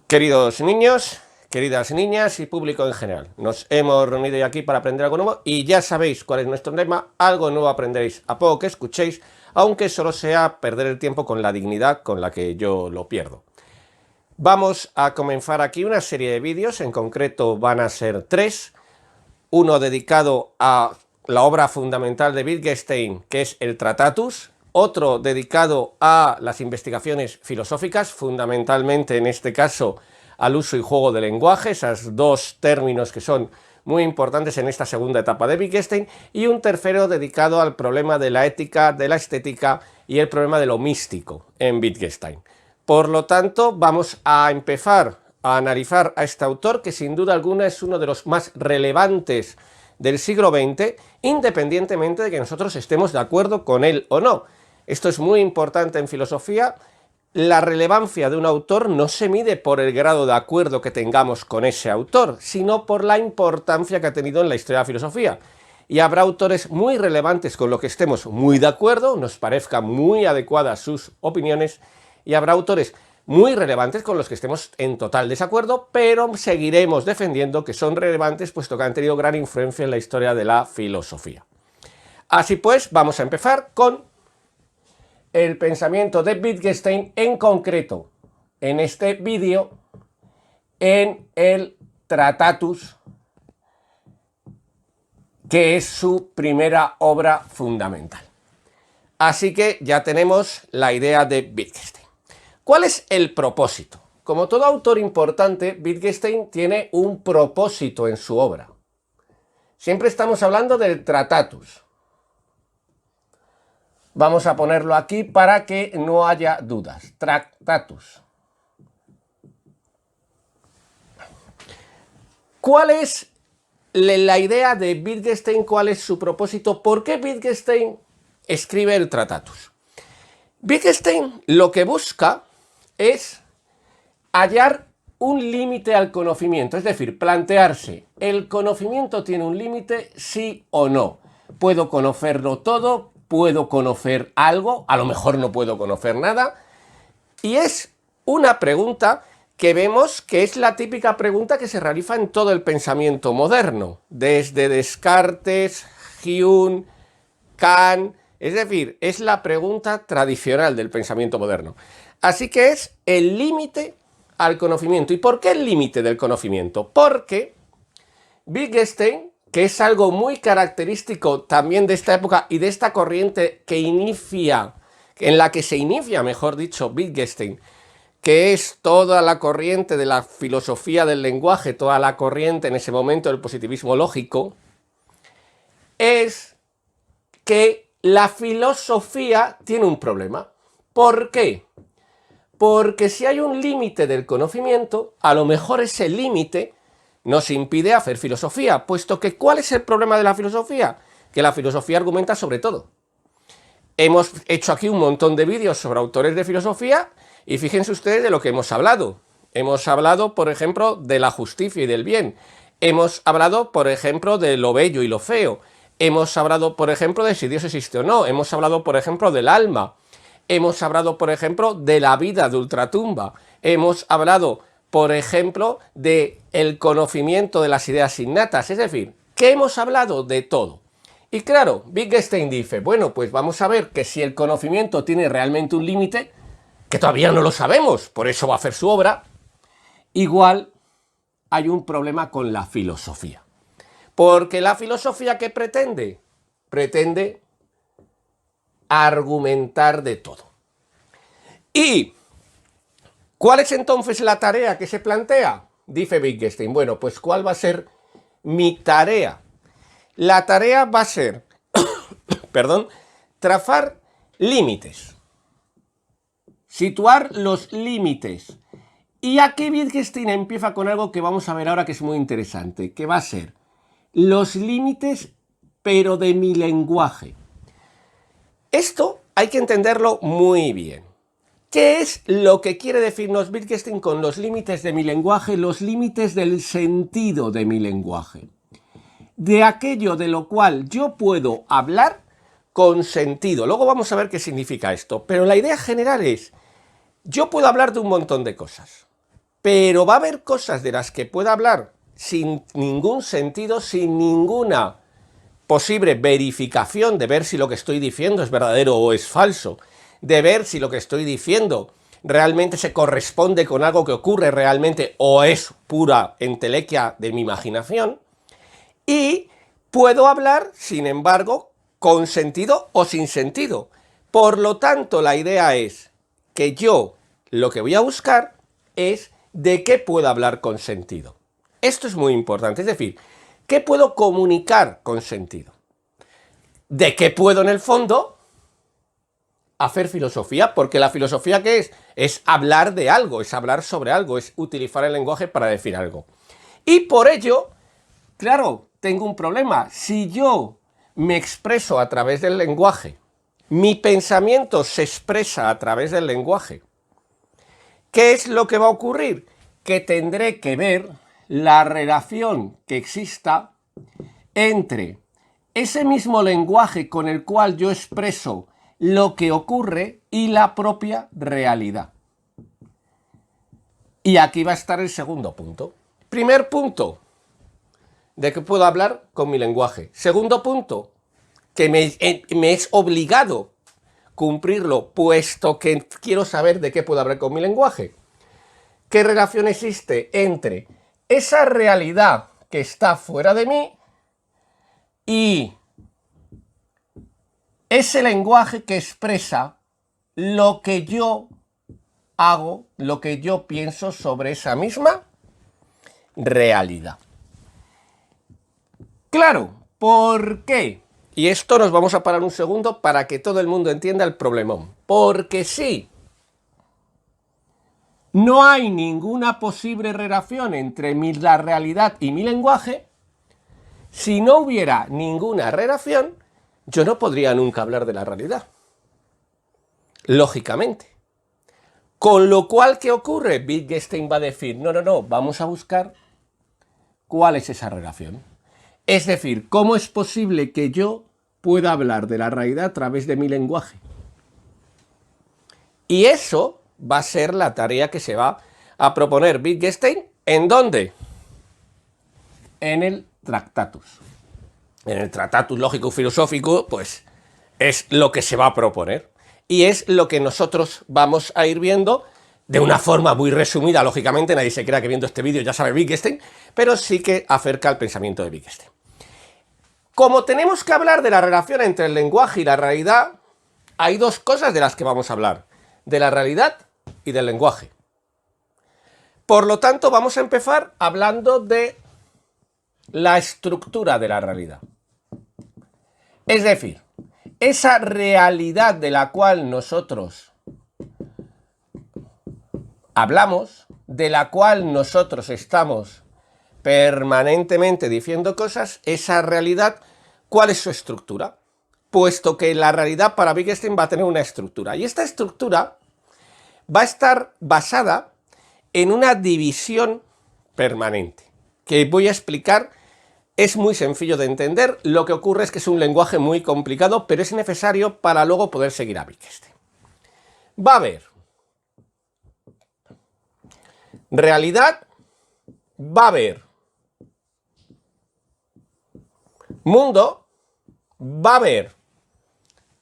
Queridos niños, queridas niñas y público en general, nos hemos reunido hoy aquí para aprender algo nuevo y ya sabéis cuál es nuestro lema: algo nuevo aprenderéis a poco que escuchéis, aunque solo sea perder el tiempo con la dignidad con la que yo lo pierdo. Vamos a comenzar aquí una serie de vídeos, en concreto van a ser 3, uno dedicado a la obra fundamental de Wittgenstein, que es el Tratatus, otro dedicado a las investigaciones filosóficas, fundamentalmente en este caso al uso y juego del lenguaje, esos dos términos que son muy importantes en esta segunda etapa de Wittgenstein, y un tercero dedicado al problema de la ética, de la estética y el problema de lo místico en Wittgenstein. Por lo tanto, vamos a empezar a analizar a este autor, que sin duda alguna es uno de los más relevantes del siglo XX, independientemente de que nosotros estemos de acuerdo con él o no. Esto es muy importante en filosofía. La relevancia de un autor no se mide por el grado de acuerdo que tengamos con ese autor, sino por la importancia que ha tenido en la historia de la filosofía. Y habrá autores muy relevantes con los que estemos muy de acuerdo, nos parezcan muy adecuadas sus opiniones, y habrá autores muy relevantes con los que estemos en total desacuerdo, pero seguiremos defendiendo que son relevantes puesto que han tenido gran influencia en la historia de la filosofía. Así pues, vamos a empezar con el pensamiento de Wittgenstein, en concreto, en este vídeo, en el Tratatus, que es su primera obra fundamental. Así que ya tenemos la idea de Wittgenstein. ¿Cuál es el propósito? Como todo autor importante, Wittgenstein tiene un propósito en su obra. Siempre estamos hablando del Tratatus. Vamos a ponerlo aquí para que no haya dudas. Tratatus. ¿Cuál es la idea de Wittgenstein? ¿Cuál es su propósito? ¿Por qué Wittgenstein escribe el Tratatus? Wittgenstein lo que busca es hallar un límite al conocimiento, es decir, plantearse, ¿el conocimiento tiene un límite, sí o no? ¿Puedo conocerlo todo? ¿Puedo conocer algo? A lo mejor no puedo conocer nada. Y es una pregunta que vemos que es la típica pregunta que se realiza en todo el pensamiento moderno, desde Descartes, Hume, Kant. Es decir, es la pregunta tradicional del pensamiento moderno. Así que es el límite al conocimiento. ¿Y por qué el límite del conocimiento? Porque Wittgenstein, que es algo muy característico también de esta época y de esta corriente que inicia, en la que se inicia, mejor dicho, Wittgenstein, que es toda la corriente de la filosofía del lenguaje, toda la corriente en ese momento del positivismo lógico, es que la filosofía tiene un problema. ¿Por qué? Porque si hay un límite del conocimiento, a lo mejor ese límite nos impide hacer filosofía, puesto que ¿cuál es el problema de la filosofía? Que la filosofía argumenta sobre todo. Hemos hecho aquí un montón de vídeos sobre autores de filosofía y fíjense ustedes de lo que hemos hablado. Hemos hablado, por ejemplo, de la justicia y del bien. Hemos hablado, por ejemplo, de lo bello y lo feo. Hemos hablado, por ejemplo, de si Dios existe o no. Hemos hablado, por ejemplo, del alma. Hemos hablado, por ejemplo, de la vida de ultratumba. Hemos hablado, por ejemplo, del conocimiento de las ideas innatas. Es decir, que hemos hablado de todo. Y claro, Wittgenstein dice, bueno, pues vamos a ver que si el conocimiento tiene realmente un límite, que todavía no lo sabemos, por eso va a hacer su obra, igual hay un problema con la filosofía. Porque la filosofía, ¿qué pretende? Pretende argumentar de todo. ¿Y cuál es entonces la tarea que se plantea? Dice Wittgenstein, bueno, pues ¿cuál va a ser mi tarea? La tarea va a ser, perdón, trazar límites, situar los límites. Y aquí Wittgenstein empieza con algo que vamos a ver ahora que es muy interesante, que va a ser los límites, pero de mi lenguaje. Esto hay que entenderlo muy bien. ¿Qué es lo que quiere decirnos Wittgenstein con los límites de mi lenguaje? Los límites del sentido de mi lenguaje. De aquello de lo cual yo puedo hablar con sentido. Luego vamos a ver qué significa esto. Pero la idea general es, yo puedo hablar de un montón de cosas. pero va a haber cosas de las que pueda hablar sin ningún sentido, sin ninguna posible verificación de ver si lo que estoy diciendo es verdadero o es falso, de ver si lo que estoy diciendo realmente se corresponde con algo que ocurre realmente o es pura entelequia de mi imaginación, y puedo hablar, sin embargo, con sentido o sin sentido. Por lo tanto, la idea es que yo lo que voy a buscar es de qué puedo hablar con sentido. Esto es muy importante, es decir, ¿qué puedo comunicar con sentido? ¿De qué puedo, en el fondo, hacer filosofía? Porque la filosofía, ¿qué es? Es hablar de algo, es hablar sobre algo, es utilizar el lenguaje para decir algo. Y por ello, claro, tengo un problema. Si yo me expreso a través del lenguaje, mi pensamiento se expresa a través del lenguaje, ¿qué es lo que va a ocurrir? Que tendré que ver la relación que exista entre ese mismo lenguaje con el cual yo expreso lo que ocurre y la propia realidad. Y aquí va a estar el segundo punto. Primer punto, de que puedo hablar con mi lenguaje. Segundo punto, que me es obligado cumplirlo, puesto que quiero saber de qué puedo hablar con mi lenguaje. ¿Qué relación existe entre esa realidad que está fuera de mí y ese lenguaje que expresa lo que yo hago, lo que yo pienso sobre esa misma realidad? Claro, ¿por qué? Y esto nos vamos a parar un segundo para que todo el mundo entienda el problemón. Porque sí, no hay ninguna posible relación entre la realidad y mi lenguaje. Si no hubiera ninguna relación, yo no podría nunca hablar de la realidad. Lógicamente. Con lo cual, ¿qué ocurre? Wittgenstein va a decir, no, vamos a buscar cuál es esa relación. Es decir, ¿cómo es posible que yo pueda hablar de la realidad a través de mi lenguaje? Y eso va a ser la tarea que se va a proponer Wittgenstein. ¿En dónde? En el Tractatus. En el Tractatus lógico-filosófico, pues es lo que se va a proponer. Y es lo que nosotros vamos a ir viendo de una forma muy resumida. Lógicamente, nadie se crea que viendo este vídeo ya sabe Wittgenstein, pero sí que acerca al pensamiento de Wittgenstein. Como tenemos que hablar de la relación entre el lenguaje y la realidad, hay dos cosas de las que vamos a hablar: de la realidad y del lenguaje. Por lo tanto, vamos a empezar hablando de la estructura de la realidad. Es decir, esa realidad de la cual nosotros hablamos, de la cual nosotros estamos permanentemente diciendo cosas, esa realidad, ¿cuál es su estructura? Puesto que la realidad para Wittgenstein va a tener una estructura. Y esta estructura va a estar basada en una división permanente, que voy a explicar. Es muy sencillo de entender. Lo que ocurre es que es un lenguaje muy complicado, pero es necesario para luego poder seguir a Wittgenstein. Va a haber realidad, va a haber mundo, va a haber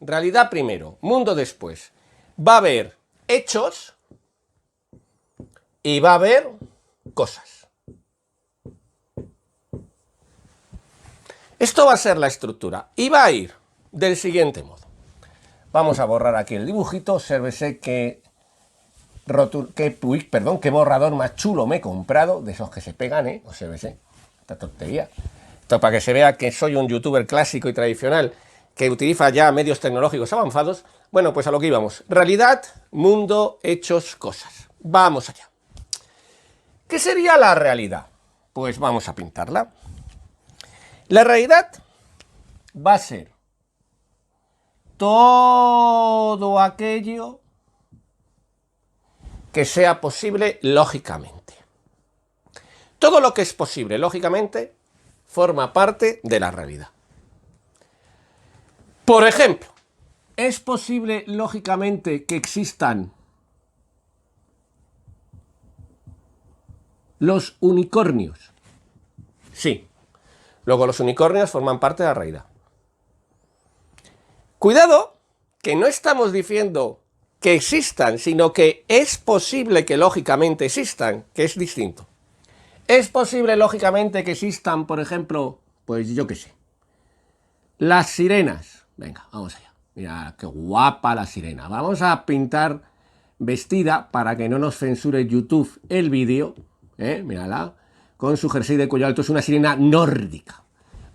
realidad primero, mundo después, va a haber hechos y va a haber cosas. Esto va a ser la estructura y va a ir del siguiente modo. Vamos a borrar aquí el dibujito. Obsérvese qué borrador más chulo me he comprado, de esos que se pegan, obsérvese, esta tontería. Esto para que se vea que soy un youtuber clásico y tradicional que utiliza ya medios tecnológicos avanzados. Bueno, pues a lo que íbamos. Realidad, mundo, hechos, cosas. Vamos allá. ¿Qué sería la realidad? Pues vamos a pintarla. La realidad va a ser todo aquello que sea posible lógicamente. Todo lo que es posible lógicamente forma parte de la realidad. Por ejemplo, ¿es posible lógicamente que existan Los unicornios. Sí. Luego los unicornios forman parte de la realidad. Cuidado, que no estamos diciendo que existan, sino que es posible que lógicamente existan, que es distinto. Es posible lógicamente que existan, por ejemplo, pues yo qué sé, las sirenas. Venga, vamos allá. Mira, qué guapa la sirena. Vamos a pintar vestida para que no nos censure YouTube el vídeo. Mírala, con su jersey de cuello alto. Es una sirena nórdica.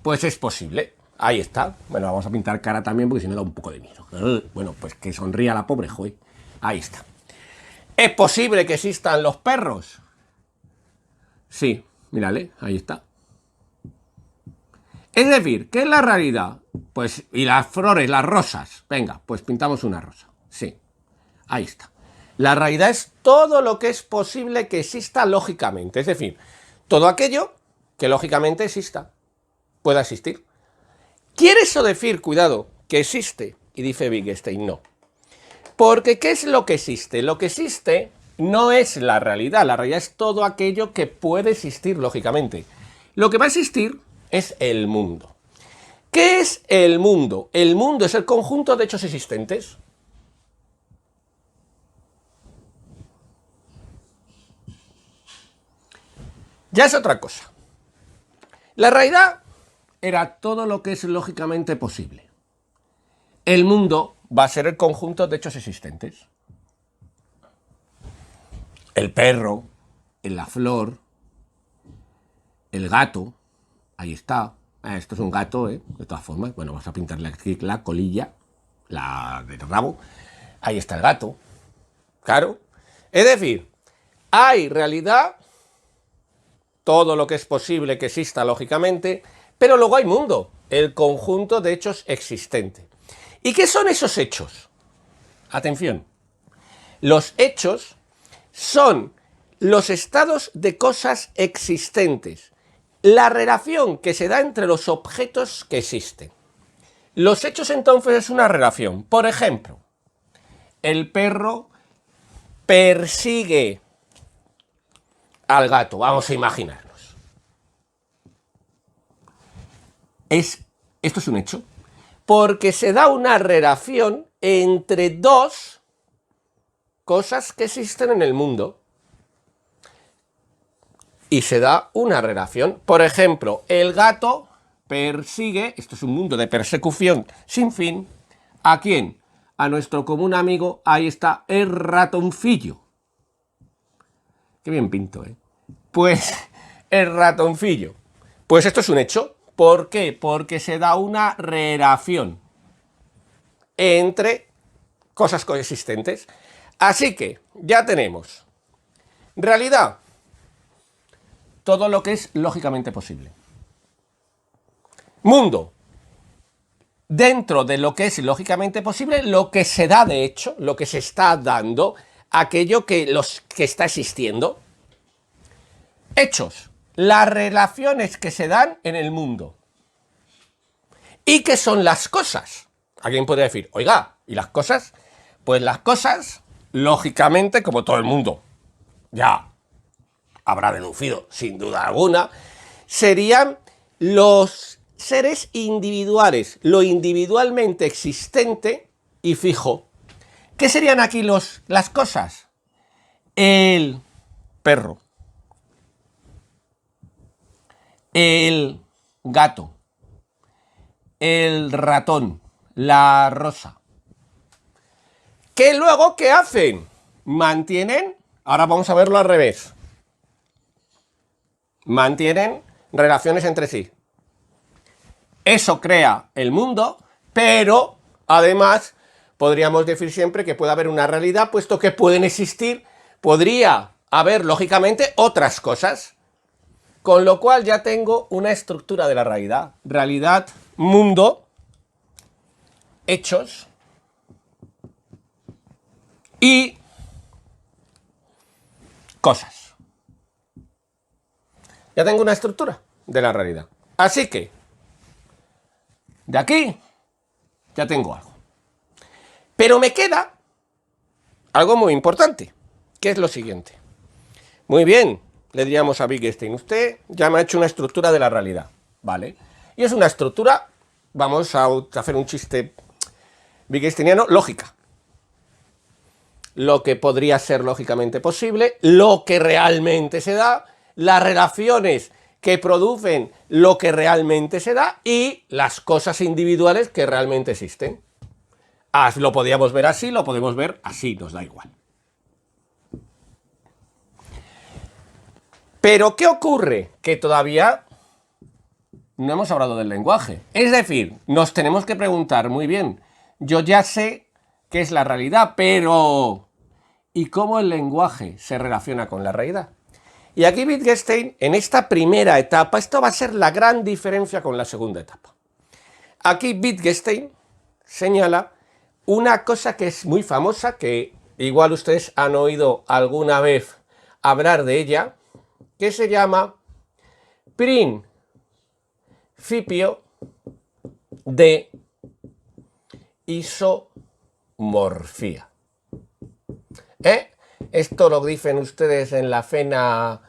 Pues es posible. Ahí está. Bueno, vamos a pintar cara también porque si no da un poco de miedo. Bueno, pues que sonría la pobre, joder. Ahí está. ¿Es posible que existan los perros? Sí, mírale, ahí está. Es decir, ¿qué es la realidad? Pues, y las flores, las rosas. Venga, pues pintamos una rosa. Sí, ahí está. La realidad es todo lo que es posible que exista lógicamente. Es decir, todo aquello que lógicamente exista, pueda existir. ¿Quiere eso decir, cuidado, que existe? Y dice Wittgenstein, no. Porque ¿qué es lo que existe? Lo que existe no es la realidad es todo aquello que puede existir lógicamente. Lo que va a existir es el mundo. ¿Qué es el mundo? El mundo es el conjunto de hechos existentes. Ya es otra cosa. La realidad era todo lo que es lógicamente posible. El mundo va a ser el conjunto de hechos existentes. El perro, la flor, el gato, ahí está. Esto es un gato, de todas formas. Bueno, vamos a pintarle aquí la colilla, la del rabo. Ahí está el gato. Claro. Es decir, hay realidad, todo lo que es posible que exista lógicamente, pero luego hay mundo, el conjunto de hechos existentes. ¿Y qué son esos hechos? Atención. Los hechos son los estados de cosas existentes, la relación que se da entre los objetos que existen. Los hechos entonces es una relación. Por ejemplo, el perro persigue al gato, vamos a imaginarnos. Esto es un hecho, porque se da una relación entre dos cosas que existen en el mundo. Y se da una relación. Por ejemplo, el gato persigue, esto es un mundo de persecución sin fin, ¿a quién? A nuestro común amigo, ahí está, el ratoncillo. Qué bien pinto, ¿eh? Pues el ratoncillo. Pues esto es un hecho. ¿Por qué? Porque se da una relación entre cosas coexistentes. Así que ya tenemos realidad, todo lo que es lógicamente posible. Mundo, dentro de lo que es lógicamente posible, lo que se da de hecho, lo que se está dando, aquello que está existiendo. Hechos, las relaciones que se dan en el mundo. ¿Y qué son las cosas? Alguien podría decir, oiga, ¿y las cosas? Pues las cosas, lógicamente, como todo el mundo ya habrá deducido, sin duda alguna, serían los seres individuales, lo individualmente existente y fijo. ¿Qué serían aquí las cosas? El perro, el gato, el ratón, la rosa. ¿Qué luego qué hacen? Mantienen, ahora vamos a verlo al revés, mantienen relaciones entre sí. Eso crea el mundo, pero además podríamos decir siempre que puede haber una realidad, puesto que pueden existir, podría haber lógicamente otras cosas, con lo cual ya tengo una estructura de la realidad. Realidad, mundo, hechos y cosas. Ya tengo una estructura de la realidad. Así que, de aquí, ya tengo algo. Pero me queda algo muy importante, que es lo siguiente. Muy bien, le diríamos a Wittgenstein, usted ya me ha hecho una estructura de la realidad, ¿vale? Y es una estructura, vamos a hacer un chiste wittgensteiniano, lógica. Lo que podría ser lógicamente posible, lo que realmente se da, las relaciones que producen lo que realmente se da y las cosas individuales que realmente existen. Lo podíamos ver así, lo podemos ver así, nos da igual. Pero ¿qué ocurre? Que todavía no hemos hablado del lenguaje. Es decir, nos tenemos que preguntar, muy bien, yo ya sé qué es la realidad, pero ¿y cómo el lenguaje se relaciona con la realidad? Y aquí Wittgenstein, en esta primera etapa, esto va a ser la gran diferencia con la segunda etapa. Aquí Wittgenstein señala una cosa que es muy famosa, que igual ustedes han oído alguna vez hablar de ella, que se llama principio de isomorfía. Esto lo dicen ustedes en la cena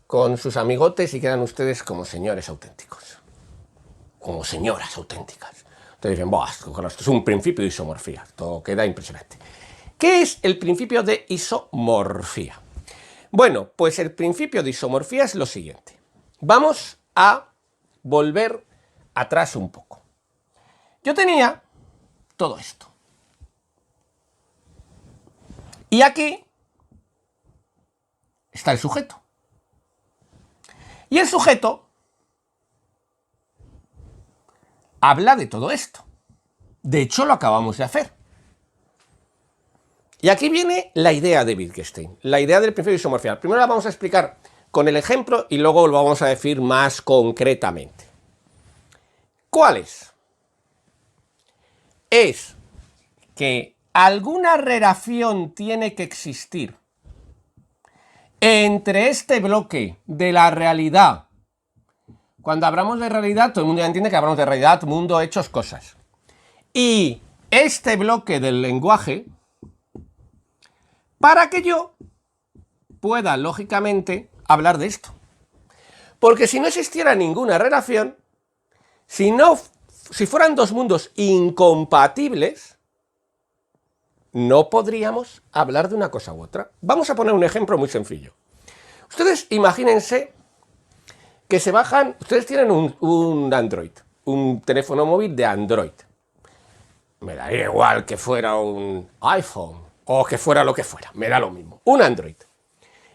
con sus amigotes y quedan ustedes como señores auténticos, como señoras auténticas. Entonces dicen, esto es un principio de isomorfía, esto queda impresionante. ¿Qué es el principio de isomorfía? Bueno, pues el principio de isomorfía es lo siguiente. Vamos a volver atrás un poco. Yo tenía todo esto. Y aquí está el sujeto. Y el sujeto habla de todo esto. De hecho, lo acabamos de hacer. Y aquí viene la idea de Wittgenstein, la idea del principio de isomorfía. Primero la vamos a explicar con el ejemplo y luego lo vamos a decir más concretamente. ¿Cuál es? Es que alguna relación tiene que existir entre este bloque de la realidad. Cuando hablamos de realidad, todo el mundo ya entiende que hablamos de realidad, mundo, hechos, cosas. Y este bloque del lenguaje, para que yo pueda, lógicamente, hablar de esto. Porque si no existiera ninguna relación, si fueran dos mundos incompatibles, no podríamos hablar de una cosa u otra. Vamos a poner un ejemplo muy sencillo. Ustedes imagínense que se bajan, ustedes tienen un Android, un teléfono móvil de Android. Me daría igual que fuera un iPhone o que fuera lo que fuera, me da lo mismo, un Android.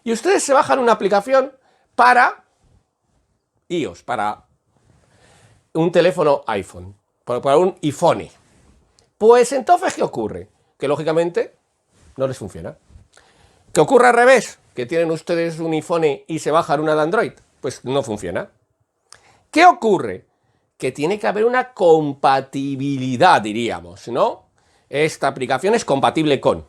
Y ustedes se bajan una aplicación para iOS, para un teléfono iPhone, para un iPhone. Pues entonces, ¿qué ocurre? Que lógicamente no les funciona. ¿Qué ocurre al revés? Que tienen ustedes un iPhone y se bajan una de Android. Pues no funciona. ¿Qué ocurre? Que tiene que haber una compatibilidad, diríamos, ¿no? Esta aplicación es compatible con.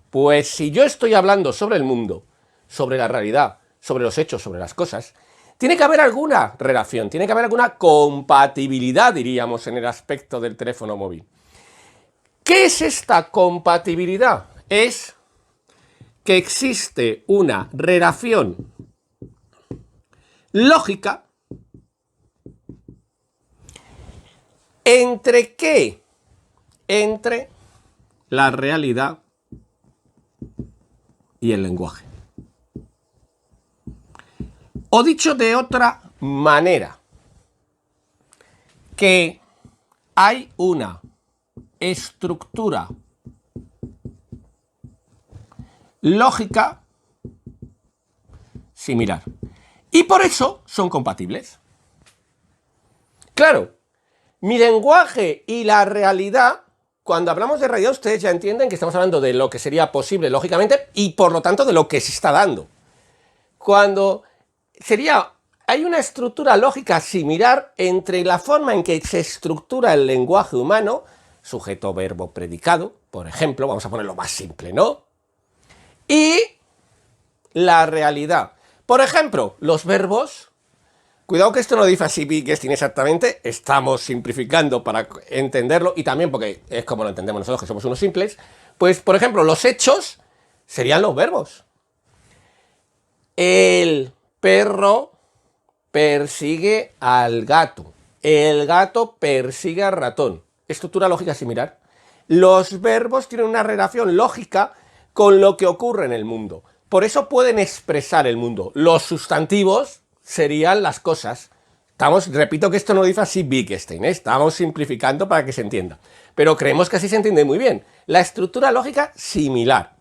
Pues si yo estoy hablando sobre el mundo, sobre la realidad, sobre los hechos, sobre las cosas, tiene que haber alguna relación, tiene que haber alguna compatibilidad, diríamos, en el aspecto del teléfono móvil. ¿Qué es esta compatibilidad? Es que existe una relación lógica ¿entre qué? Entre la realidad y el lenguaje. O dicho de otra manera, que hay una estructura lógica similar. Y por eso son compatibles. Claro, mi lenguaje y la realidad, cuando hablamos de realidad, ustedes ya entienden que estamos hablando de lo que sería posible, lógicamente, y por lo tanto de lo que se está dando. Cuando hay una estructura lógica similar entre la forma en que se estructura el lenguaje humano, sujeto, verbo, predicado, por ejemplo, vamos a ponerlo más simple, ¿no? Y la realidad. Por ejemplo, los verbos. Cuidado que esto no lo dice así Wittgenstein exactamente, estamos simplificando para entenderlo, y también porque es como lo entendemos nosotros, que somos unos simples. Pues, por ejemplo, los hechos serían los verbos. El perro persigue al gato. El gato persigue al ratón. Estructura lógica similar. Los verbos tienen una relación lógica con lo que ocurre en el mundo. Por eso pueden expresar el mundo. Los sustantivos serían las cosas. Repito que esto no lo dice así Wittgenstein, estamos simplificando para que se entienda. Pero creemos que así se entiende muy bien. La estructura lógica similar.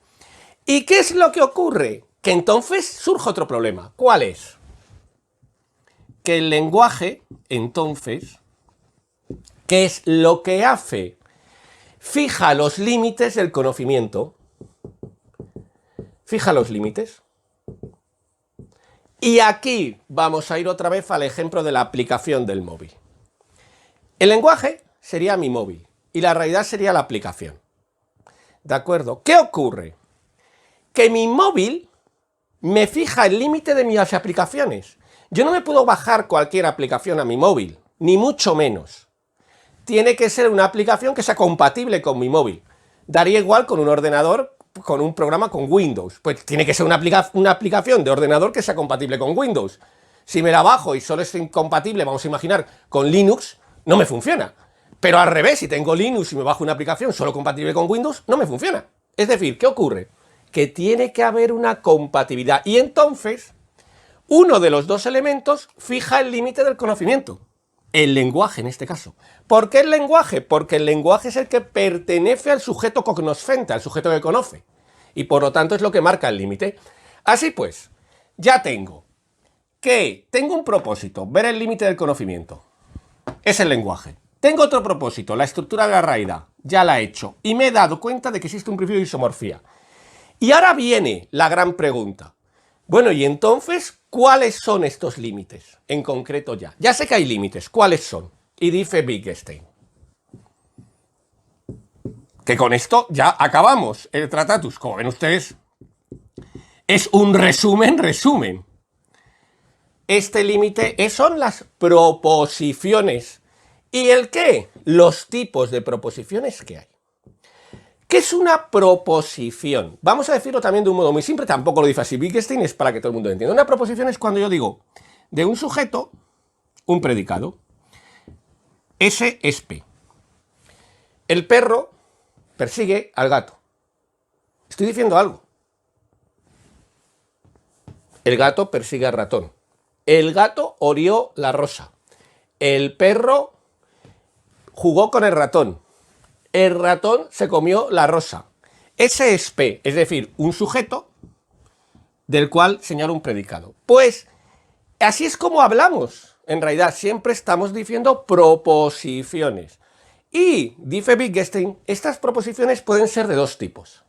¿Y qué es lo que ocurre? Que entonces surge otro problema. ¿Cuál es? Que el lenguaje, entonces, ¿qué es lo que hace? Fija los límites del conocimiento. Fija los límites. Y aquí vamos a ir otra vez al ejemplo de la aplicación del móvil. El lenguaje sería mi móvil y la realidad sería la aplicación. ¿De acuerdo? ¿Qué ocurre? Que mi móvil me fija el límite de mis aplicaciones. Yo no me puedo bajar cualquier aplicación a mi móvil, ni mucho menos. Tiene que ser una aplicación que sea compatible con mi móvil. Daría igual con un ordenador, con un programa con Windows. Pues tiene que ser una aplicación de ordenador que sea compatible con Windows. Si me la bajo y solo es incompatible, vamos a imaginar, con Linux, no me funciona. Pero al revés, si tengo Linux y me bajo una aplicación solo compatible con Windows, no me funciona. Es decir, ¿qué ocurre? Que tiene que haber una compatibilidad. Y entonces, uno de los dos elementos fija el límite del conocimiento. El lenguaje, en este caso. ¿Por qué el lenguaje? Porque el lenguaje es el que pertenece al sujeto cognoscente, al sujeto que conoce. Y por lo tanto es lo que marca el límite. Así pues, ya tengo un propósito, ver el límite del conocimiento. Es el lenguaje. Tengo otro propósito, la estructura de la realidad. Ya la he hecho. Y me he dado cuenta de que existe un principio de isomorfía. Y ahora viene la gran pregunta. Bueno, y entonces, ¿cuáles son estos límites? En concreto ya. Ya sé que hay límites. ¿Cuáles son? Y dice Wittgenstein. Que con esto ya acabamos el Tratatus. Como ven ustedes, es un resumen. Este límite son las proposiciones. ¿Y el qué? Los tipos de proposiciones que hay. ¿Qué es una proposición? Vamos a decirlo también de un modo muy simple, tampoco lo dice así Wittgenstein, es para que todo el mundo entienda. Una proposición es cuando yo digo de un sujeto un predicado. S es P. El perro persigue al gato. Estoy diciendo algo. El gato persigue al ratón. El gato orió la rosa. El perro jugó con el ratón. El ratón se comió la rosa. Ese es P, es decir, un sujeto del cual señala un predicado. Pues así es como hablamos. En realidad siempre estamos diciendo proposiciones. Y, dice Wittgenstein, estas proposiciones pueden ser de dos tipos.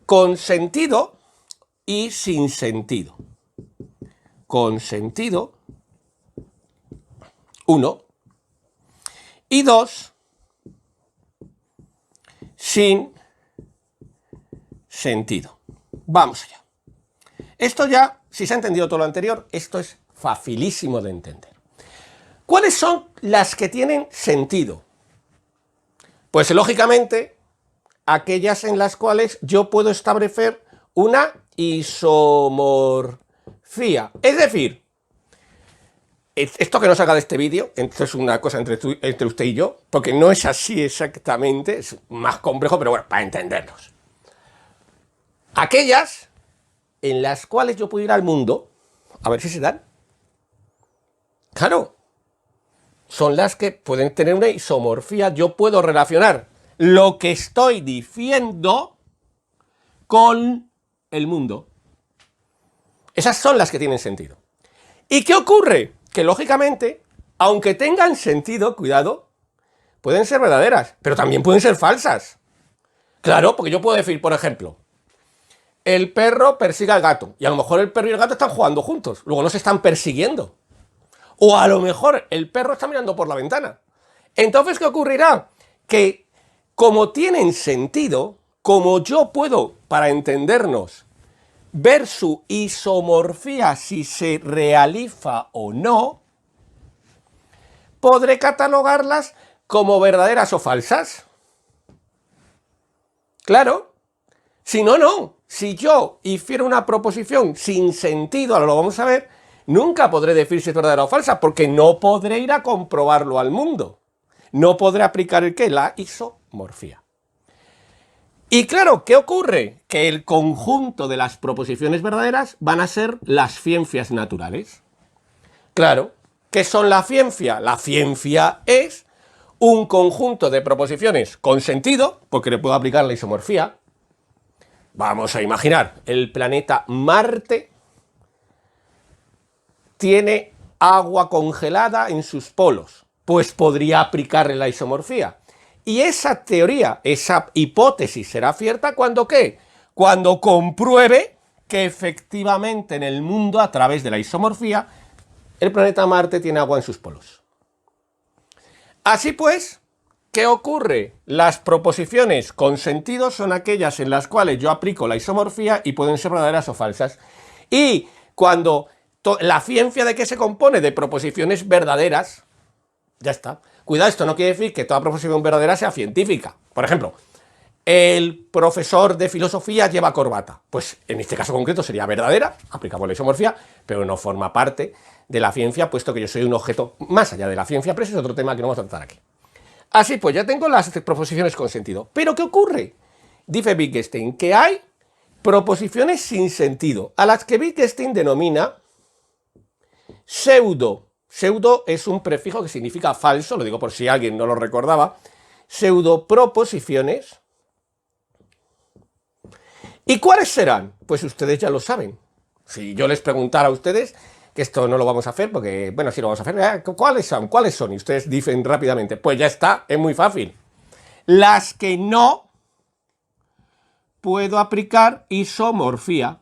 Con sentido y sin sentido. Con sentido, 1. Y 2, sin sentido. Vamos allá. Esto ya, si se ha entendido todo lo anterior, esto es facilísimo de entender. ¿Cuáles son las que tienen sentido? Pues lógicamente, aquellas en las cuales yo puedo establecer una isomorfía. Es decir, esto que no salga de este vídeo, esto es una cosa entre usted y yo, porque no es así exactamente, es más complejo, pero bueno, para entendernos. Aquellas en las cuales yo puedo ir al mundo, a ver si se dan. Claro, son las que pueden tener una isomorfía. Yo puedo relacionar lo que estoy diciendo con el mundo. Esas son las que tienen sentido. ¿Y qué ocurre? Que lógicamente, aunque tengan sentido, cuidado, pueden ser verdaderas, pero también pueden ser falsas. Claro, porque yo puedo decir, por ejemplo, el perro persigue al gato, y a lo mejor el perro y el gato están jugando juntos, luego no se están persiguiendo. O a lo mejor el perro está mirando por la ventana. Entonces, ¿qué ocurrirá? Que como tienen sentido, como yo puedo, para entendernos, ver su isomorfía si se realiza o no, podré catalogarlas como verdaderas o falsas. Claro. Si no, no. si yo infiero una proposición sin sentido, ahora lo vamos a ver, nunca podré decir si es verdadera o falsa, porque no podré ir a comprobarlo al mundo. No podré aplicar el ¿qué? La isomorfía. Y claro, ¿qué ocurre? Que el conjunto de las proposiciones verdaderas van a ser las ciencias naturales. Claro, ¿qué son la ciencia? La ciencia es un conjunto de proposiciones con sentido, porque le puedo aplicar la isomorfía. Vamos a imaginar, el planeta Marte tiene agua congelada en sus polos, pues podría aplicarle la isomorfía. Y esa teoría, esa hipótesis será cierta cuando ¿qué? Cuando compruebe que efectivamente en el mundo, a través de la isomorfía, el planeta Marte tiene agua en sus polos. Así pues, ¿qué ocurre? Las proposiciones con sentido son aquellas en las cuales yo aplico la isomorfía y pueden ser verdaderas o falsas. Y cuando la ciencia ¿de qué se compone? De proposiciones verdaderas. Ya está. Cuidado, esto no quiere decir que toda proposición verdadera sea científica. Por ejemplo, el profesor de filosofía lleva corbata. Pues en este caso concreto sería verdadera, aplicamos la isomorfía, pero no forma parte de la ciencia, puesto que yo soy un objeto más allá de la ciencia, pero ese es otro tema que no vamos a tratar aquí. Así pues, ya tengo las proposiciones con sentido. ¿Pero qué ocurre? Dice Wittgenstein que hay proposiciones sin sentido, a las que Wittgenstein denomina pseudo. Pseudo es un prefijo que significa falso, lo digo por si alguien no lo recordaba. Pseudoproposiciones. ¿Y cuáles serán? Pues ustedes ya lo saben. Si yo les preguntara a ustedes, que esto no lo vamos a hacer, porque, bueno, sí lo vamos a hacer, ¿cuáles son? ¿Cuáles son? Y ustedes dicen rápidamente, pues ya está, es muy fácil. Las que no puedo aplicar isomorfía.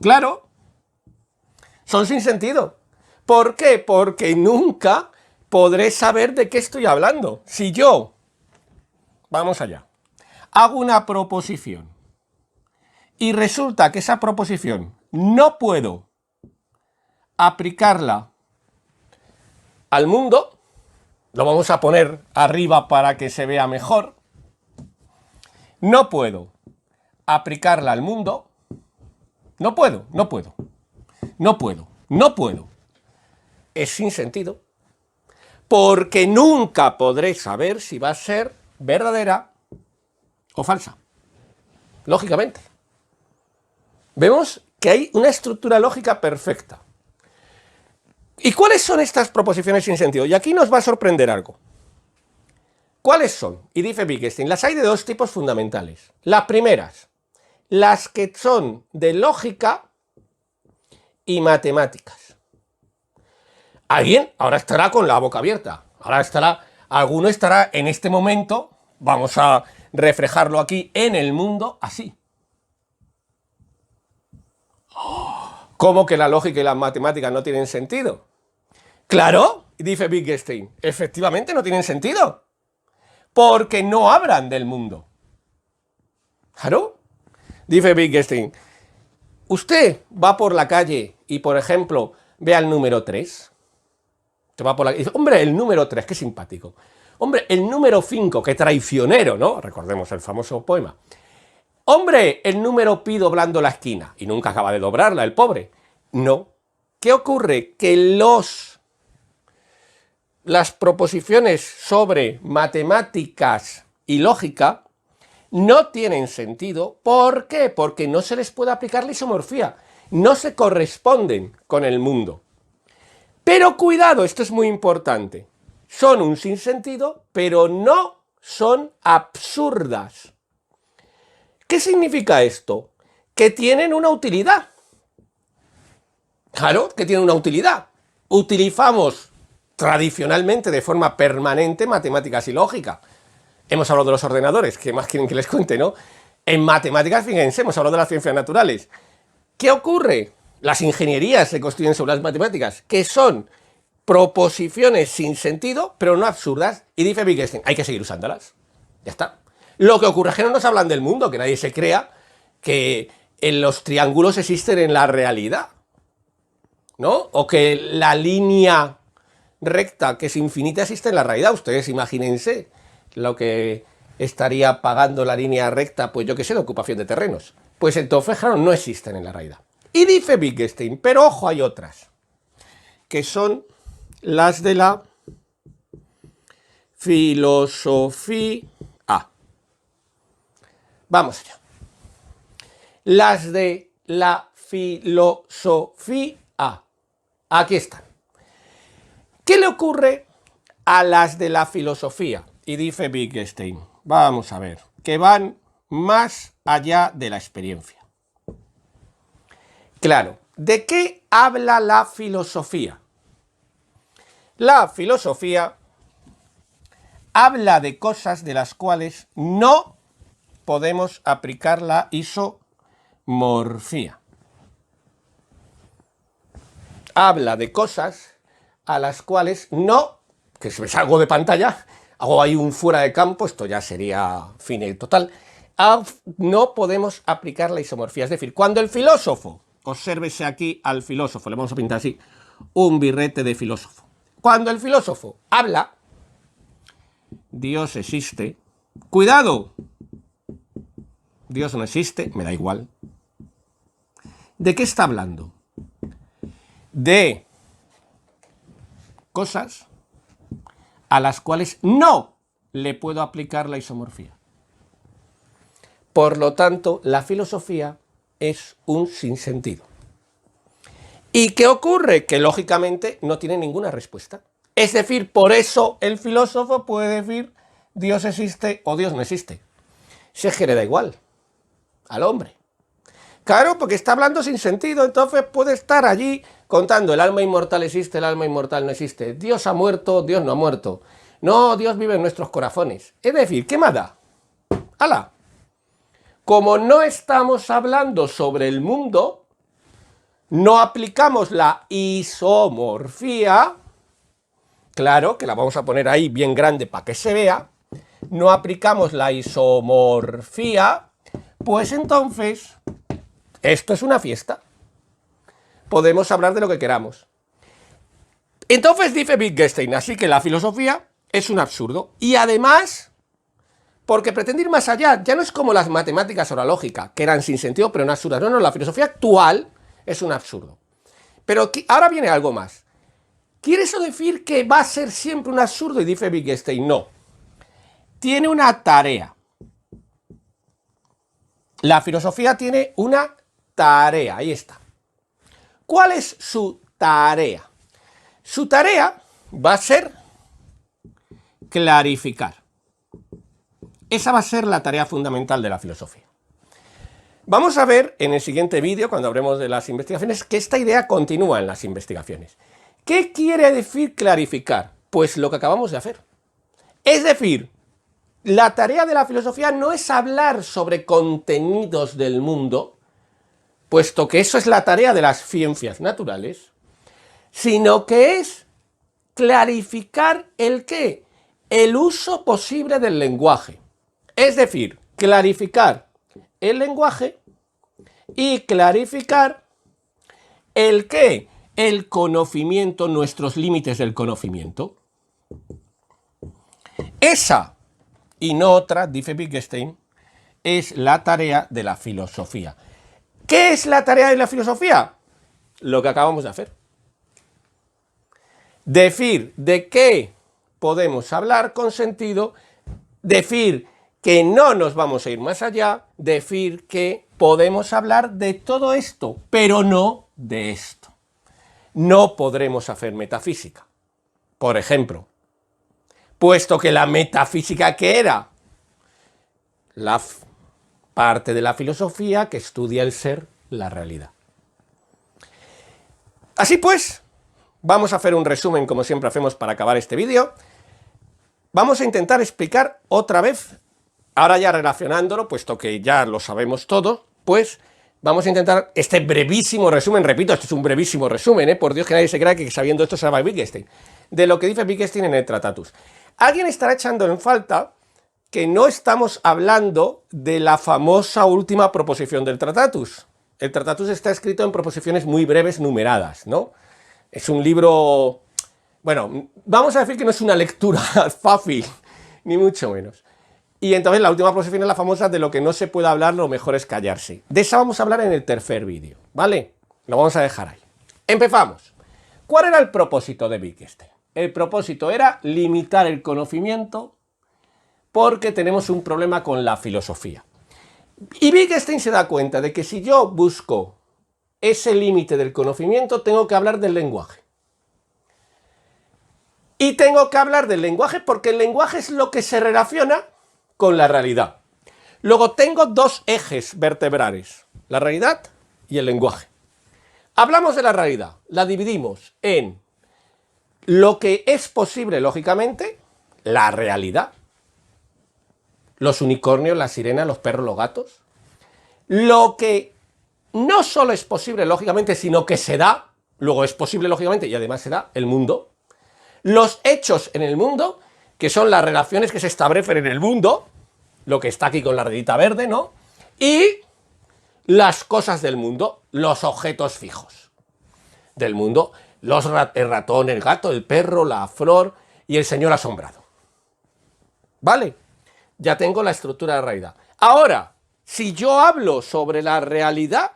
Claro, son sin sentido. ¿Por qué? Porque nunca podré saber de qué estoy hablando. Si yo, vamos allá, hago una proposición y resulta que esa proposición no puedo aplicarla al mundo, lo vamos a poner arriba para que se vea mejor, no puedo aplicarla al mundo, no puedo. Es sin sentido, porque nunca podré saber si va a ser verdadera o falsa, lógicamente. Vemos que hay una estructura lógica perfecta. ¿Y cuáles son estas proposiciones sin sentido? Y aquí nos va a sorprender algo. ¿Cuáles son? Y dice Wittgenstein, las hay de dos tipos fundamentales. Las primeras, las que son de lógica y matemáticas. Alguien ahora estará con la boca abierta. Alguno estará en este momento, vamos a reflejarlo aquí en el mundo, así. ¿Cómo que la lógica y las matemáticas no tienen sentido? Claro, dice Wittgenstein, efectivamente no tienen sentido, porque no hablan del mundo. Claro, dice Wittgenstein, usted va por la calle y, por ejemplo, ve al número 3, te va por la... y dice, hombre, el número 3, qué simpático. Hombre, el número 5, qué traicionero, ¿no? Recordemos el famoso poema. Hombre, el número pi doblando la esquina, y nunca acaba de doblarla, el pobre. No. ¿Qué ocurre? Que las proposiciones sobre matemáticas y lógica no tienen sentido. ¿Por qué? Porque no se les puede aplicar la isomorfía. No se corresponden con el mundo. Pero cuidado, esto es muy importante. Son un sinsentido, pero no son absurdas. ¿Qué significa esto? Que tienen una utilidad. Claro, que tienen una utilidad. Utilizamos tradicionalmente de forma permanente matemáticas y lógica. Hemos hablado de los ordenadores, ¿qué más quieren que les cuente, no? En matemáticas, fíjense, hemos hablado de las ciencias naturales. ¿Qué ocurre? Las ingenierías se construyen sobre las matemáticas, que son proposiciones sin sentido, pero no absurdas. Y dice Wittgenstein, hay que seguir usándolas. Ya está. Lo que ocurre es que no nos hablan del mundo, que nadie se crea que en los triángulos existen en la realidad, ¿no? O que la línea recta, que es infinita, existe en la realidad. Ustedes imagínense lo que estaría pagando la línea recta, pues yo qué sé, de ocupación de terrenos. Pues en estaría pagando la línea recta, pues yo qué sé, de ocupación de terrenos. Pues entonces, claro, no existen en la realidad. Y dice Wittgenstein, pero ojo, hay otras, que son las de la filosofía. Vamos allá. Las de la filosofía. Aquí están. ¿Qué le ocurre a las de la filosofía? Y dice Wittgenstein, vamos a ver, que van más allá de la experiencia. Claro, ¿de qué habla la filosofía? La filosofía habla de cosas de las cuales no podemos aplicar la isomorfía. Habla de cosas a las cuales no, que si me salgo de pantalla, hago ahí un fuera de campo, esto ya sería fin y total, no podemos aplicar la isomorfía. Es decir, cuando el filósofo, obsérvese aquí al filósofo, le vamos a pintar así, un birrete de filósofo. Cuando el filósofo habla, Dios existe, cuidado, Dios no existe, me da igual. ¿De qué está hablando? De cosas a las cuales no le puedo aplicar la isomorfía. Por lo tanto, la filosofía es un sinsentido. ¿Y qué ocurre? Que lógicamente no tiene ninguna respuesta. Es decir, por eso el filósofo puede decir Dios existe o Dios no existe. Se le da igual al hombre. Claro, porque está hablando sin sentido, entonces puede estar allí contando el alma inmortal existe, el alma inmortal no existe, Dios ha muerto, Dios no ha muerto, no, Dios vive en nuestros corazones. Es decir, ¿qué más da? ¡Hala! Como no estamos hablando sobre el mundo, no aplicamos la isomorfía, claro, que la vamos a poner ahí bien grande para que se vea, no aplicamos la isomorfía, pues entonces esto es una fiesta. Podemos hablar de lo que queramos. Entonces dice Wittgenstein, así que la filosofía es un absurdo. Y además, porque pretende ir más allá, ya no es como las matemáticas o la lógica, que eran sin sentido pero no absurdas. No, la filosofía actual es un absurdo. Pero ahora viene algo más. ¿Quiere eso decir que va a ser siempre un absurdo? Y dice Wittgenstein, no. Tiene una tarea. La filosofía tiene una tarea, ahí está. ¿Cuál es su tarea? Su tarea va a ser clarificar. Esa va a ser la tarea fundamental de la filosofía. Vamos a ver en el siguiente vídeo, cuando hablemos de las investigaciones, que esta idea continúa en las investigaciones. ¿Qué quiere decir clarificar? Pues lo que acabamos de hacer. Es decir, la tarea de la filosofía no es hablar sobre contenidos del mundo, puesto que eso es la tarea de las ciencias naturales, sino que es clarificar el qué, el uso posible del lenguaje. Es decir, clarificar el lenguaje y clarificar el qué, el conocimiento, nuestros límites del conocimiento. Esa y no otra, dice Wittgenstein, es la tarea de la filosofía. ¿Qué es la tarea de la filosofía? Lo que acabamos de hacer. Decir de qué podemos hablar con sentido, decir que no nos vamos a ir más allá, decir que podemos hablar de todo esto, pero no de esto. No podremos hacer metafísica. Por ejemplo, puesto que la metafísica, ¿qué era? La parte de la filosofía que estudia el ser, la realidad. Así pues, vamos a hacer un resumen, como siempre hacemos para acabar este vídeo. Vamos a intentar explicar otra vez, ahora ya relacionándolo, puesto que ya lo sabemos todo, pues vamos a intentar este brevísimo resumen, repito, esto es un brevísimo resumen, por Dios que nadie se crea que sabiendo esto se llama Wittgenstein, de lo que dice Wittgenstein en el Tratatus. Alguien estará echando en falta que no estamos hablando de la famosa última proposición del Tratatus. El Tratatus está escrito en proposiciones muy breves numeradas, ¿no? Es un libro, bueno, vamos a decir que no es una lectura fácil, ni mucho menos. Y entonces la última proposición es la famosa de lo que no se puede hablar, lo mejor es callarse. De esa vamos a hablar en el tercer vídeo, ¿vale? Lo vamos a dejar ahí. Empezamos. ¿Cuál era el propósito de Wittgenstein? El propósito era limitar el conocimiento porque tenemos un problema con la filosofía. Y Wittgenstein se da cuenta de que si yo busco ese límite del conocimiento, tengo que hablar del lenguaje. Y tengo que hablar del lenguaje porque el lenguaje es lo que se relaciona con la realidad. Luego tengo dos ejes vertebrales, la realidad y el lenguaje. Hablamos de la realidad, la dividimos en lo que es posible lógicamente, la realidad, los unicornios, las sirenas, los perros, los gatos. Lo que no solo es posible lógicamente, sino que se da, luego es posible lógicamente y además se da, el mundo. Los hechos en el mundo, que son las relaciones que se establecen en el mundo, lo que está aquí con la rayita verde, ¿no? Y las cosas del mundo, los objetos fijos del mundo, el ratón, el gato, el perro, la flor y el señor asombrado. ¿Vale? Ya tengo la estructura de la realidad. Ahora, si yo hablo sobre la realidad,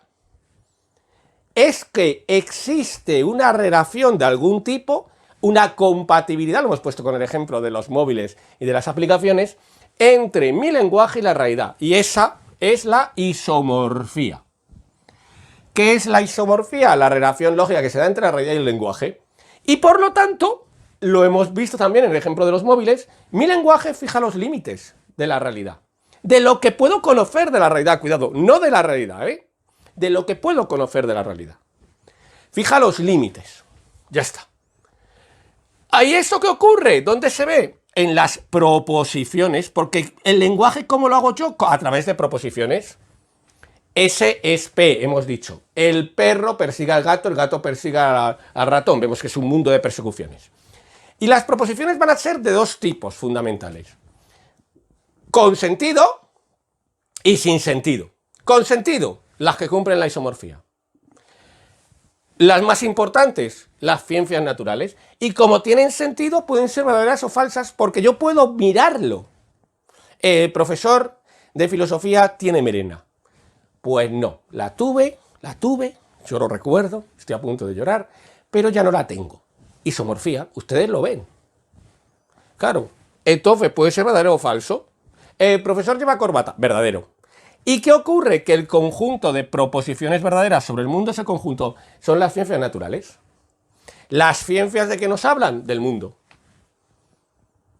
es que existe una relación de algún tipo, una compatibilidad, lo hemos puesto con el ejemplo de los móviles y de las aplicaciones, entre mi lenguaje y la realidad. Y esa es la isomorfía. ¿Qué es la isomorfía? La relación lógica que se da entre la realidad y el lenguaje. Y por lo tanto, lo hemos visto también en el ejemplo de los móviles, mi lenguaje fija los límites de la realidad. De lo que puedo conocer de la realidad, cuidado, no de la realidad, de lo que puedo conocer de la realidad. Fija los límites. Ya está. ¿Y eso qué ocurre? ¿Dónde se ve? En las proposiciones, porque el lenguaje, ¿cómo lo hago yo? A través de proposiciones. S es P, hemos dicho. El perro persigue al gato, el gato persigue al ratón. Vemos que es un mundo de persecuciones. Y las proposiciones van a ser de dos tipos fundamentales. Con sentido y sin sentido. Con sentido, las que cumplen la isomorfía. Las más importantes, las ciencias naturales. Y como tienen sentido, pueden ser verdaderas o falsas porque yo puedo mirarlo. El profesor de filosofía tiene melena. Pues no, la tuve, yo lo recuerdo, estoy a punto de llorar, pero ya no la tengo. Isomorfía, ustedes lo ven. Claro, entonces puede ser verdadero o falso. El profesor lleva corbata, verdadero. ¿Y qué ocurre? Que el conjunto de proposiciones verdaderas sobre el mundo, ese conjunto, son las ciencias naturales. Las ciencias de que nos hablan, del mundo.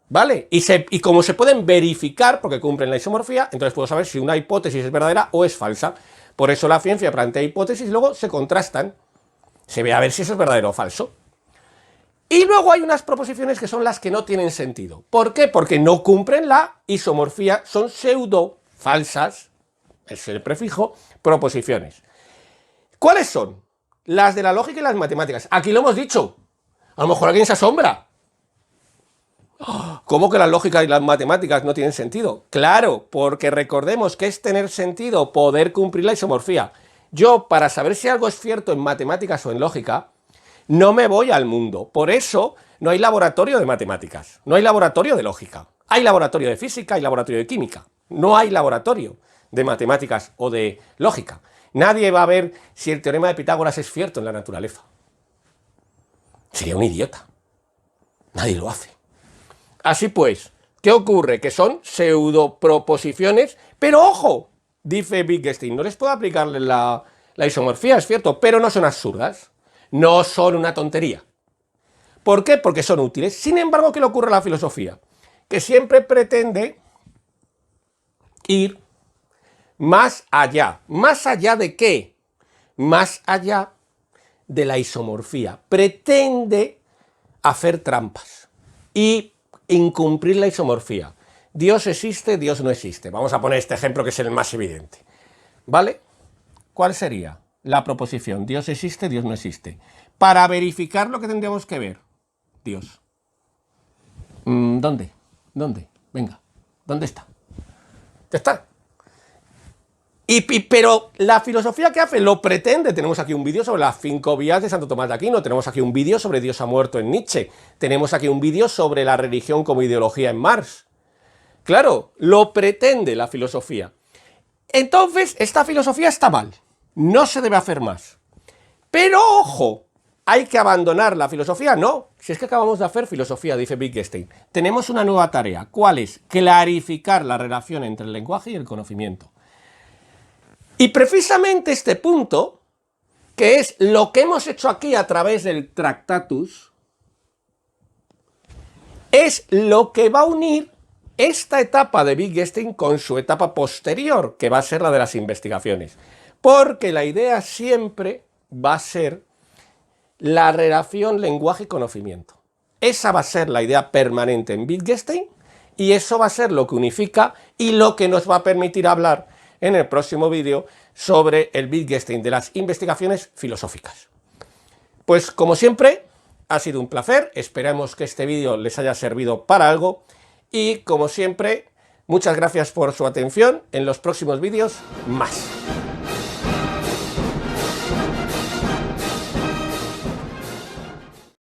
¿Vale? Y como se pueden verificar, porque cumplen la isomorfía, entonces puedo saber si una hipótesis es verdadera o es falsa. Por eso la ciencia plantea hipótesis y luego se contrastan. Se ve a ver si eso es verdadero o falso. Y luego hay unas proposiciones que son las que no tienen sentido. ¿Por qué? Porque no cumplen la isomorfía, son pseudo falsas, es el prefijo, proposiciones. ¿Cuáles son? Las de la lógica y las matemáticas. Aquí lo hemos dicho. A lo mejor alguien se asombra. ¿Cómo que la lógica y las matemáticas no tienen sentido? Claro, porque recordemos que es tener sentido poder cumplir la isomorfía. Yo, para saber si algo es cierto en matemáticas o en lógica, no me voy al mundo. Por eso no hay laboratorio de matemáticas, no hay laboratorio de lógica. Hay laboratorio de física, hay laboratorio de química. No hay laboratorio de matemáticas o de lógica. Nadie va a ver si el teorema de Pitágoras es cierto en la naturaleza. Sería un idiota. Nadie lo hace. Así pues, ¿qué ocurre? Que son pseudoproposiciones, pero ojo, dice Wittgenstein, no les puedo aplicarle la isomorfía, es cierto, pero no son absurdas, no son una tontería. ¿Por qué? Porque son útiles. Sin embargo, ¿qué le ocurre a la filosofía? Que siempre pretende ir más allá. ¿Más allá de qué? Más allá de la isomorfía. Pretende hacer trampas y incumplir la isomorfía. Dios existe, Dios no existe. Vamos a poner este ejemplo que es el más evidente. ¿Vale? ¿Cuál sería la proposición? Dios existe, Dios no existe. Para verificar lo que tendríamos que ver. Dios. ¿Dónde? ¿Dónde? Venga. ¿Dónde está? Ya está. Pero la filosofía que hace lo pretende. Tenemos aquí un vídeo sobre las 5 vías de Santo Tomás de Aquino, tenemos aquí un vídeo sobre Dios ha muerto en Nietzsche, tenemos aquí un vídeo sobre la religión como ideología en Marx. Claro, lo pretende la filosofía. Entonces, esta filosofía está mal. No se debe hacer más. Pero ojo, ¿hay que abandonar la filosofía? No, si es que acabamos de hacer filosofía, dice Wittgenstein. Tenemos una nueva tarea. ¿Cuál es? Clarificar la relación entre el lenguaje y el conocimiento. Y precisamente este punto, que es lo que hemos hecho aquí a través del Tractatus, es lo que va a unir esta etapa de Wittgenstein con su etapa posterior, que va a ser la de las investigaciones. Porque la idea siempre va a ser la relación lenguaje-conocimiento. Esa va a ser la idea permanente en Wittgenstein y eso va a ser lo que unifica y lo que nos va a permitir hablar en el próximo vídeo sobre el Wittgenstein de las investigaciones filosóficas. Pues como siempre, ha sido un placer, esperamos que este vídeo les haya servido para algo y como siempre, muchas gracias por su atención, en los próximos vídeos más.